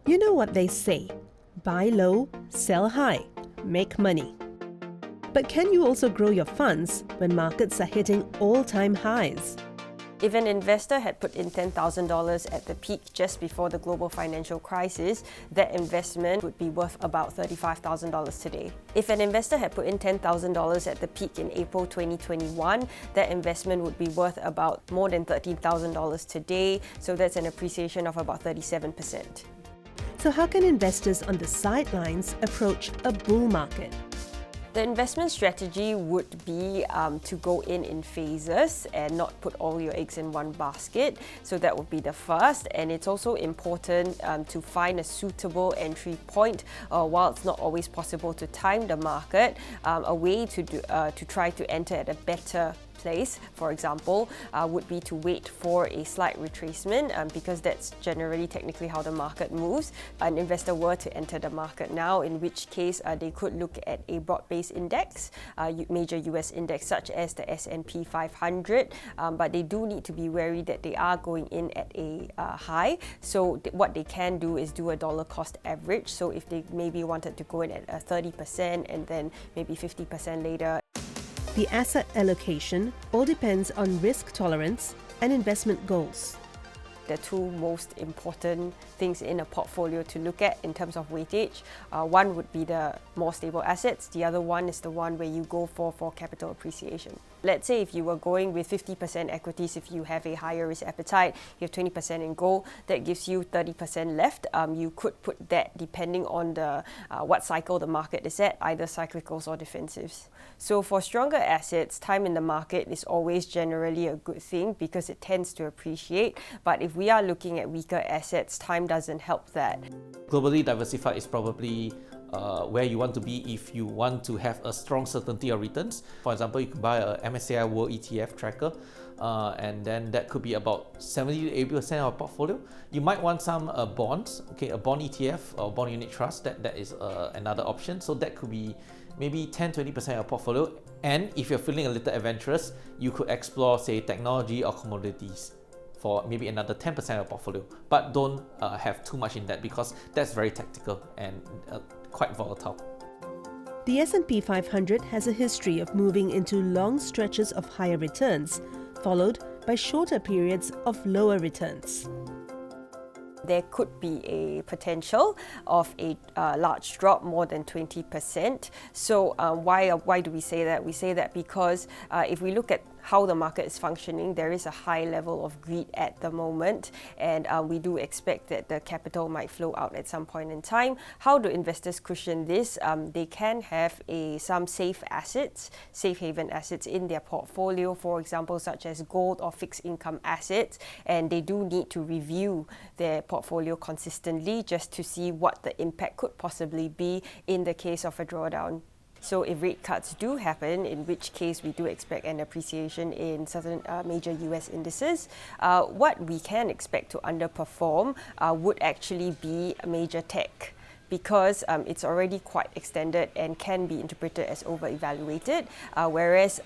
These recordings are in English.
You know what they say, buy low, sell high, make money. But can you also grow your funds when markets are hitting all-time highs? If an investor had put in $10,000 at the peak just before the global financial crisis, that investment would be worth about $35,000 today. If an investor had put in $10,000 at the peak in April 2021, that investment would be worth about more than $13,000 today, so that's an appreciation of about 37%. So how can investors on the sidelines approach a bull market? The investment strategy would be to go in phases and not put all your eggs in one basket. So that would be the first. And it's also important to find a suitable entry point. While it's not always possible to time the market, a way to try to enter at a better place, for example, would be to wait for a slight retracement because that's generally technically how the market moves. An investor were to enter the market now, in which case they could look at a broad-based index, major US index such as the S&P 500, but they do need to be wary that they are going in at a high. So what they can do is do a dollar cost average. So if they maybe wanted to go in at 30% and then maybe 50% later. The asset allocation all depends on risk tolerance and investment goals. The two most important things in a portfolio to look at in terms of weightage. One would be the more stable assets. The other one is the one where you go for capital appreciation. Let's say if you were going with 50% equities, if you have a higher risk appetite, you have 20% in gold, that gives you 30% left. You could put that depending on the what cycle the market is at, either cyclicals or defensives. So for stronger assets, time in the market is always generally a good thing because it tends to appreciate. But if we are looking at weaker assets, time doesn't help that. Globally diversified is probably where you want to be if you want to have a strong certainty of returns. For example, you could buy a MSCI World ETF tracker and then that could be about 70 to 80% of your portfolio. You might want some bonds, a bond ETF or bond unit trust, that is another option. So that could be maybe 10-20% of your portfolio. And if you're feeling a little adventurous, you could explore, say, technology or commodities for maybe another 10% of your portfolio. But don't have too much in that because that's very tactical and quite volatile. The S&P 500 has a history of moving into long stretches of higher returns, followed by shorter periods of lower returns. There could be a potential of a large drop, more than 20%. So why do we say that? We say that because if we look at how the market is functioning, there is a high level of greed at the moment, and we do expect that the capital might flow out at some point in time. How do investors cushion this? They can have some safe assets, safe haven assets in their portfolio, for example, such as gold or fixed income assets, and they do need to review their portfolio consistently just to see what the impact could possibly be in the case of a drawdown. So if rate cuts do happen, in which case we do expect an appreciation in certain major US indices, what we can expect to underperform would actually be major tech, because it's already quite extended and can be interpreted as over-evaluated, whereas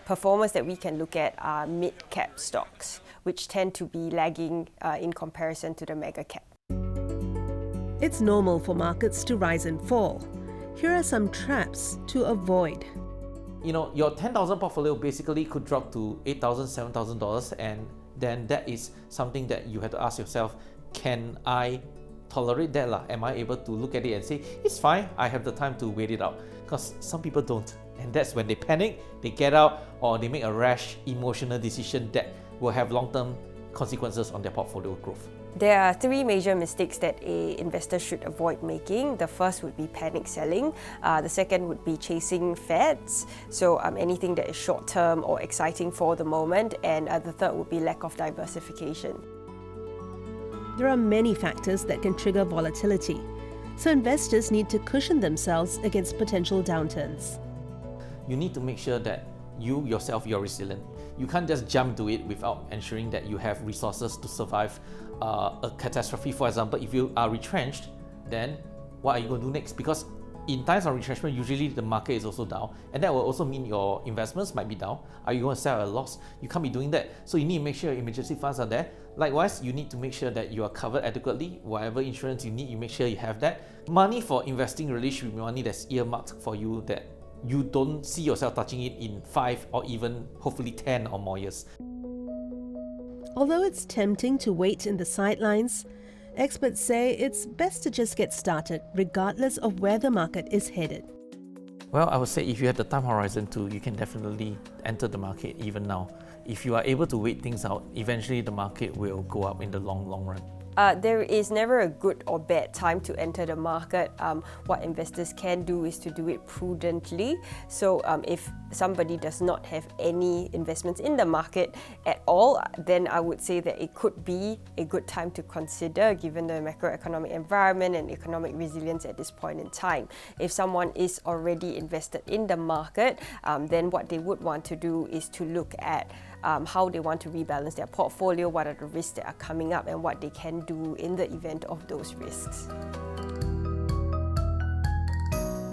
performers that we can look at are mid-cap stocks, which tend to be lagging in comparison to the mega-cap. It's normal for markets to rise and fall. Here are some traps to avoid. You know, your 10,000 portfolio basically could drop to $8,000, $7,000, and then that is something that you have to ask yourself, can I tolerate that? Am I able to look at it and say, it's fine, I have the time to wait it out? Because some people don't. And that's when they panic, they get out, or they make a rash, emotional decision that will have long-term consequences on their portfolio growth. There are three major mistakes that an investor should avoid making. The first would be panic selling. The second would be chasing fads, so anything that is short-term or exciting for the moment. And the third would be lack of diversification. There are many factors that can trigger volatility, so investors need to cushion themselves against potential downturns. You need to make sure that you yourself, you're resilient. You can't just jump to it without ensuring that you have resources to survive a catastrophe. For example, if you are retrenched, then what are you going to do next? Because in times of retrenchment, usually the market is also down, and that will also mean your investments might be down. Are you going to sell at a loss? You can't be doing that. So you need to make sure your emergency funds are there Likewise, you need to make sure that you are covered adequately. Whatever insurance you need, you make sure you have that. Money for investing really should be money that's earmarked for you, that you don't see yourself touching it in 5 or even hopefully 10 or more years. Although it's tempting to wait in the sidelines, experts say it's best to just get started regardless of where the market is headed. Well, I would say if you have the time horizon too, you can definitely enter the market even now. If you are able to wait things out, eventually the market will go up in the long run. There is never a good or bad time to enter the market. What investors can do is to do it prudently. So if somebody does not have any investments in the market at all, then I would say that it could be a good time to consider, given the macroeconomic environment and economic resilience at this point in time. If someone is already invested in the market, then what they would want to do is to look at how they want to rebalance their portfolio, what are the risks that are coming up, and what they can do in the event of those risks.